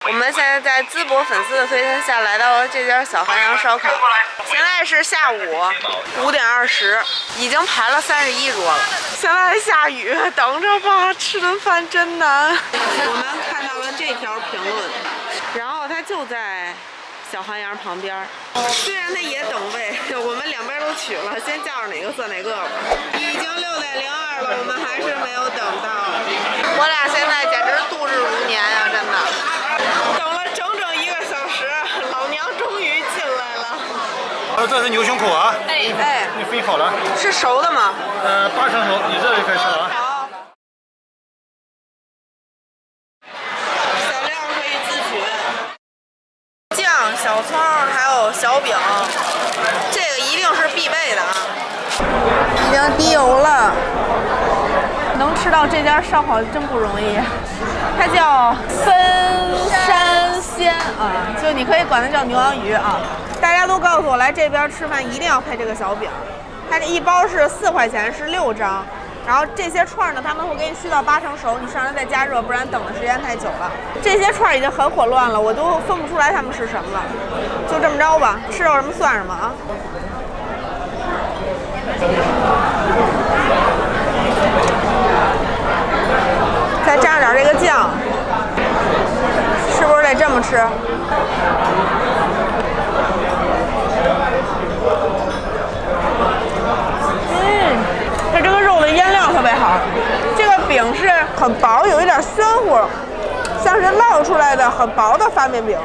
我们现在在淄博粉丝的推荐下来到了这家小韩阳烧烤，现在是下午5点20，已经排了31桌了。现在下雨，等着吧，吃顿饭真难。我们看到了这条评论，然后它就在小韩阳旁边，虽然它也等位，我们两边都取了，先叫着哪个算哪个吧。已经6点02了，我们还是没有等到。我俩现在简直度日如年呀，真的。等了整整1个小时，老娘终于进来了。这是牛胸口啊！哎，你分好了。是熟的吗？8成熟，你这就可以吃了啊。好。小料可以自取，酱、小葱还有小饼，这个一定是必备的啊。已经滴油了。能吃到这家烧烤真不容易，它叫分山鲜啊，就你可以管它叫牛羊鱼啊。大家都告诉我来这边吃饭一定要配这个小饼，它这一包是4块钱，是6张。然后这些串呢，他们会给你续到8成熟，你上来再加热，不然等的时间太久了。这些串已经很混乱了，我都分不出来他们是什么了。就这么着吧，吃着什么算什么啊。再蘸点这个酱，是不是得这么吃？它这个肉的腌料特别好，这个饼是很薄，有一点暄乎，像是烙出来的很薄的发面饼。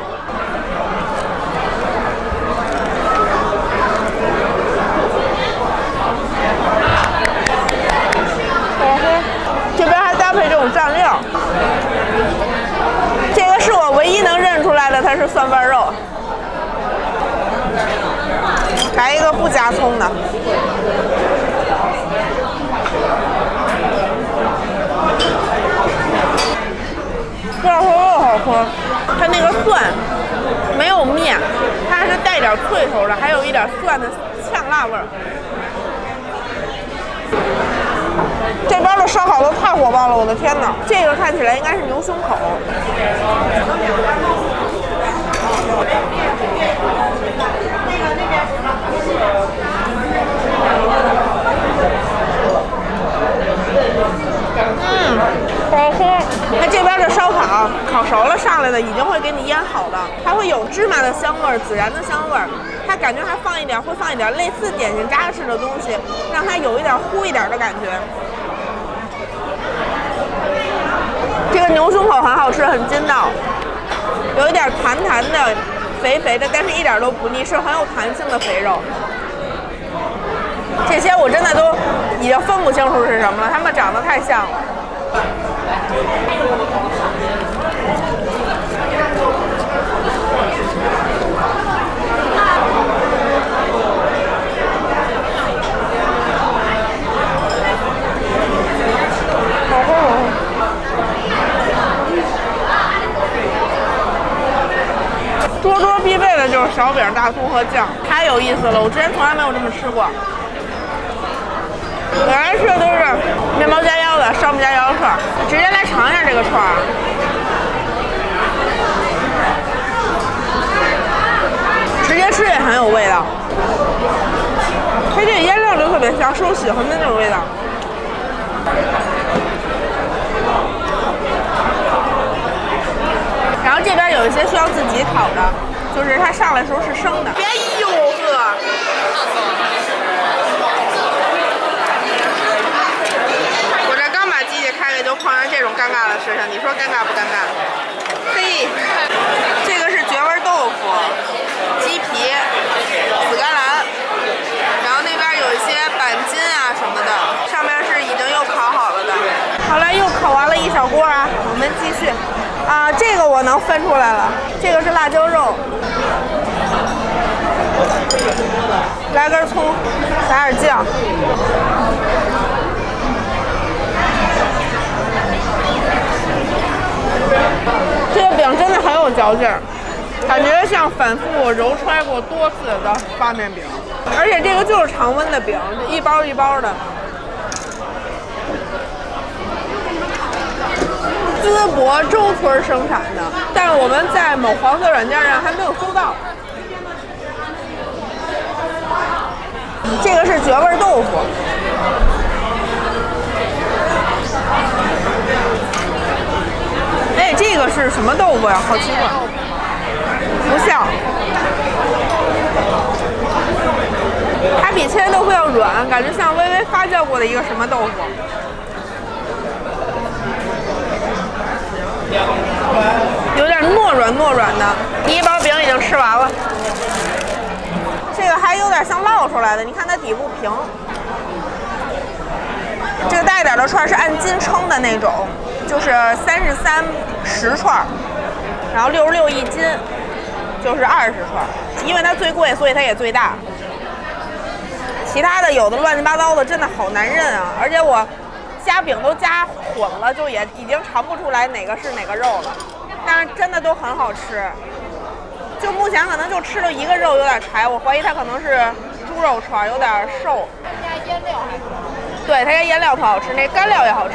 这边还搭配这种蘸料，这个是我唯一能认出来的，它是蒜瓣肉。来一个不加葱的。这道肉好吃，它那个蒜没有面，它是带点脆头的，还有一点蒜的呛辣味儿。这边的烧烤都太火爆了，我的天哪！这个看起来应该是牛胸口。好喝。它这边的烧烤烤熟了上来的已经会给你腌好了，它会有芝麻的香味儿、孜然的香味儿，它感觉还会放一点类似点心扎实的东西，让它有一点糊一点的感觉。这个牛胸口很好吃，很筋道，有一点弹弹的、肥肥的，但是一点都不腻，是很有弹性的肥肉。这些我真的都已经分不清楚是什么了，它们长得太像了。多多必备的就是小饼、大葱和酱，太有意思了，我之前从来没有这么吃过。我来吃的都是面包加腰的、烧饼加羊肉串，直接来尝一下这个串儿。直接吃也很有味道，它这个腌料就特别香，是我喜欢的那种味道。然后这边有一些需要自己烤的，就是它上来的时候是生的。别呦呵！我这刚把机器开开，就碰上这种尴尬的事情，你说尴尬不尴尬？嘿，这个是绝味豆腐、鸡皮、紫甘蓝，然后那边有一些板筋啊什么的，上面是已经又烤好了的。好了，又烤完了一小锅啊，我们继续。啊，这个我能分出来了，这个是辣椒肉，来根葱，撒点酱，这个饼真的很有嚼劲儿，感觉像反复揉揣过多次的发面饼，而且这个就是常温的饼，一包一包的。淄博周村生产的，但是我们在某黄色软件上还没有搜到。这个是绝味豆腐。哎，这个是什么豆腐呀？好奇怪，不像。它比千豆腐要软，感觉像微微发酵过的一个什么豆腐。有点糯软的。第一包饼已经吃完了，这个还有点像烙出来的，你看它底部平。这个大一点的串是按斤称的那种，就是3310串，然后66一斤，就是20串。因为它最贵，所以它也最大。其他的有的乱七八糟的，真的好难认啊！而且我夹饼都夹混了，就也已经尝不出来哪个是哪个肉了。但是真的都很好吃。就目前可能就吃了一个肉有点柴，我怀疑它可能是猪肉串，有点瘦。他家腌料还不错。对，它家腌料特好吃，那干料也好吃。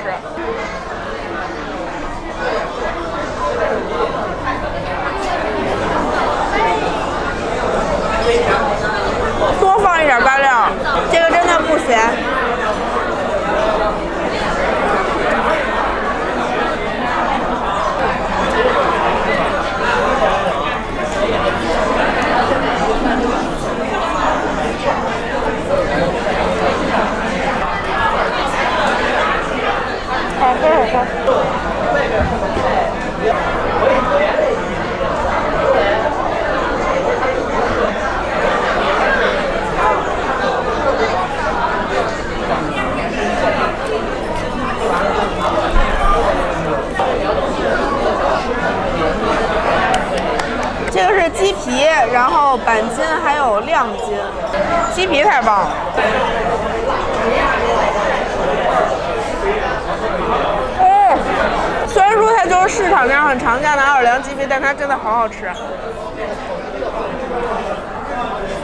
多放一点干料，这个真的不咸。好喝好喝。这个是鸡皮，然后板筋还有亮筋，鸡皮太棒了。虽然说它就是市场上很常见的奥尔良鸡皮，但它真的好好吃。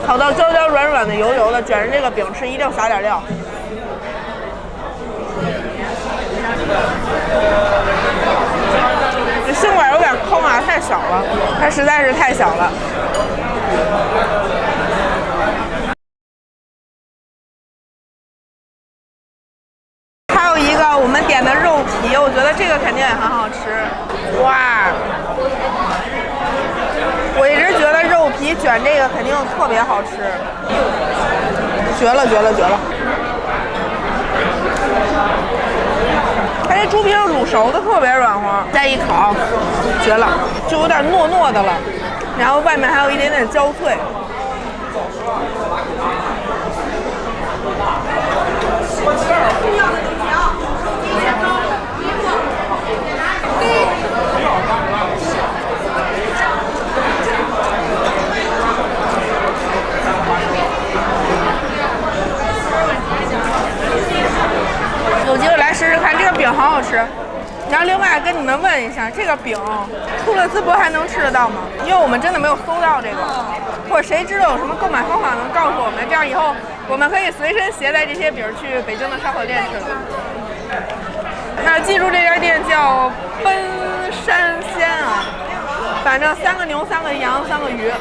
烤到焦焦软软的、油油的，卷着这个饼吃，一定撒点料。这心管有点坑啊，太小了，它实在是太小了。还有一个我们点的肉皮，我觉得这个肯定也很好吃。哇！我一直觉得肉皮卷这个肯定特别好吃，绝了绝了绝了！它这猪皮是卤熟的，特别软和，再一烤，绝了，就有点糯糯的了，然后外面还有一点点焦脆。有机会来试试看，这个饼好好吃。然后另外跟你们问一下，这个饼出了淄博还能吃得到吗？因为我们真的没有搜到这个，或者谁知道有什么购买方法能告诉我们，这样以后我们可以随身携带这些饼去北京的烧烤店吃。那记住这家店叫奔山鲜啊，反正3个牛、3个羊、3个鱼。